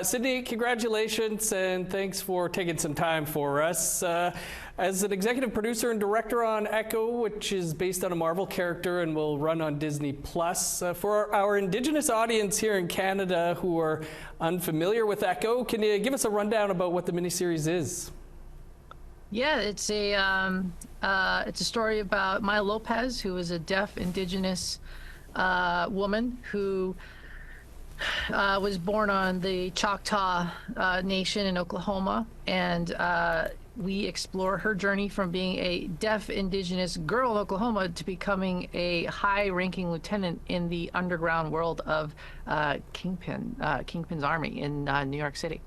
Sydney, congratulations and thanks for taking some time for us. As an executive producer and director on Echo, which is based on a Marvel character and will run on Disney Plus, for our Indigenous audience here in Canada who are unfamiliar with Echo, can you give us a rundown about what the miniseries is? Yeah, it's a story about Maya Lopez, who is a deaf Indigenous woman who was born on the Choctaw Nation in Oklahoma, and we explore her journey from being a deaf Indigenous girl in Oklahoma to becoming a high-ranking lieutenant in the underground world of Kingpin's army in New York City.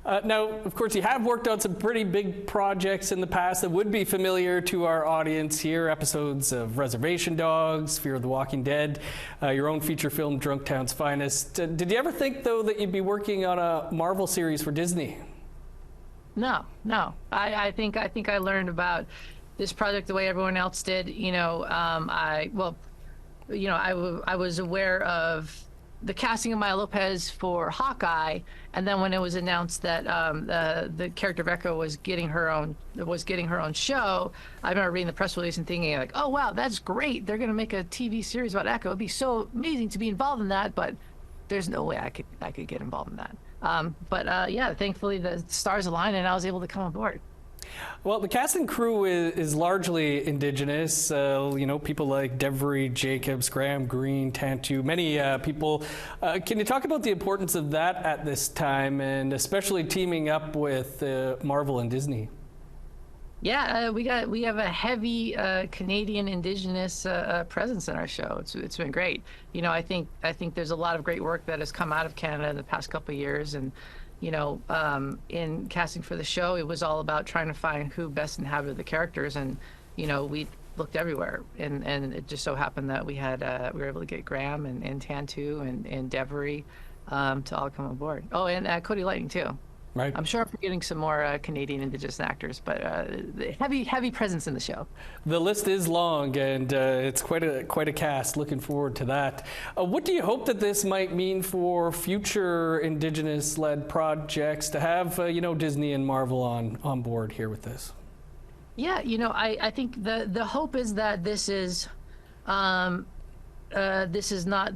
Now, of course, you have worked on some pretty big projects in the past that would be familiar to our audience here. Episodes of Reservation Dogs, Fear of the Walking Dead, your own feature film, Drunk Town's Finest. Did you ever think, though, that you'd be working on a Marvel series for Disney? No. I think I learned about this project the way everyone else did. I was aware of the casting of Maya Lopez for Hawkeye, and then when it was announced that the character of Echo was getting her own show, I remember reading the press release and thinking like, oh wow, that's great. They're going to make a TV series about Echo. It'd be so amazing to be involved in that, but there's no way I could get involved in that. Yeah, thankfully the stars aligned and I was able to come on board. Well, the cast and crew is largely Indigenous. People like Devery Jacobs, Graham Greene, Tantu, many people. Can you talk about the importance of that at this time, and especially teaming up with Marvel and Disney? Yeah, we have a heavy Canadian Indigenous presence in our show. It's been great. I think there's a lot of great work that has come out of Canada in the past couple of years, and in casting for the show, it was all about trying to find who best inhabited the characters, and we looked everywhere, and it just so happened that we were able to get Graham and Tantu and Devery to all come on board. Oh, and Cody Lightning too. Right. I'm sure I'm forgetting some more Canadian Indigenous actors, but heavy presence in the show. The list is long, and it's quite a cast. Looking forward to that. What do you hope that this might mean for future Indigenous-led projects to have Disney and Marvel on board here with this? Yeah, I think the hope is that this is not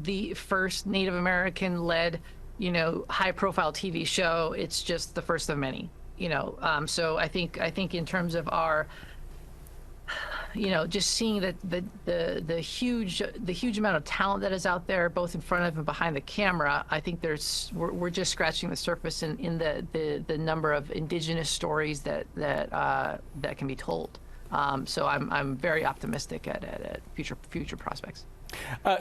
the first Native American-led high-profile TV show. It's just the first of many. So I think in terms of our, just seeing the huge amount of talent that is out there, both in front of and behind the camera, I think we're just scratching the surface in the number of Indigenous stories that can be told. So I'm very optimistic at future prospects.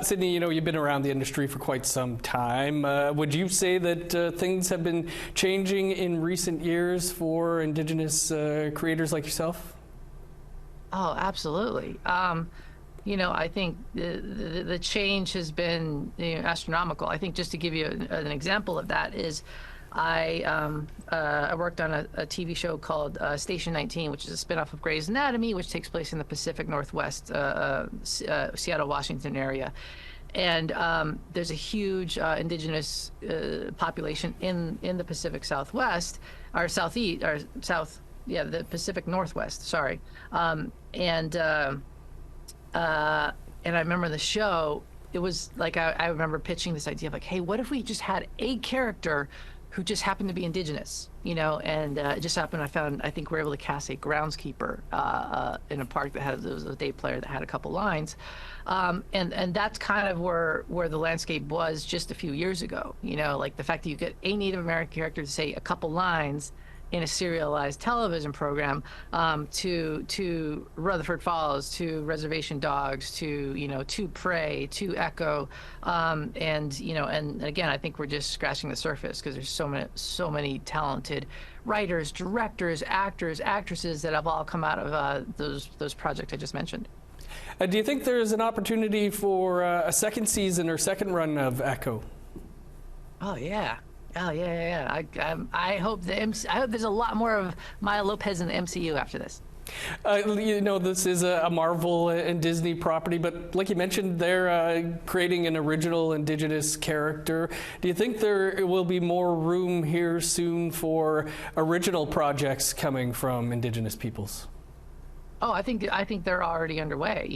Sydney, you've been around the industry for quite some time. Would you say that things have been changing in recent years for Indigenous creators like yourself? Oh, absolutely. I think the change has been astronomical. I think just to give you an example of that is I worked on a TV show called Station 19, which is a spinoff of Grey's Anatomy, which takes place in the Pacific Northwest, Seattle, Washington area. And there's a huge Indigenous population in the Pacific Southwest, or Southeast, or South, yeah, the Pacific Northwest, sorry. And I remember the show, it was like, I remember pitching this idea of like, hey, what if we just had a character who just happened to be Indigenous, and it just happened. I think we were able to cast a groundskeeper in a park there was a day player that had a couple lines, and that's kind of where the landscape was just a few years ago. Like the fact that you get a Native American character to say a couple lines in a serialized television program, to Rutherford Falls, to Reservation Dogs, to Prey, to Echo, and again, I think we're just scratching the surface because there's so many talented writers, directors, actors, actresses that have all come out of those projects I just mentioned. Do you think there's an opportunity for a second season or second run of Echo? Oh yeah. Oh yeah. I hope I hope there's a lot more of Maya Lopez in the MCU after this. This is a Marvel and Disney property, but like you mentioned, they're creating an original Indigenous character. Do you think there will be more room here soon for original projects coming from Indigenous peoples? Oh, I think they're already underway.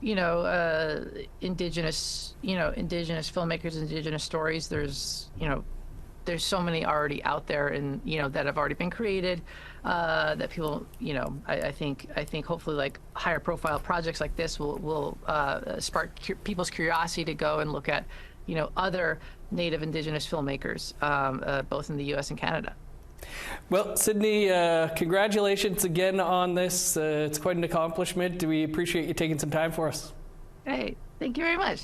Indigenous filmmakers, Indigenous stories. There's so many already out there, and that have already been created. That people, I think hopefully like higher profile projects like this will spark people's curiosity to go and look at, other Native Indigenous filmmakers, both in the U.S. and Canada. Well, Sydney, congratulations again on this. It's quite an accomplishment. We appreciate you taking some time for us. Hey, thank you very much.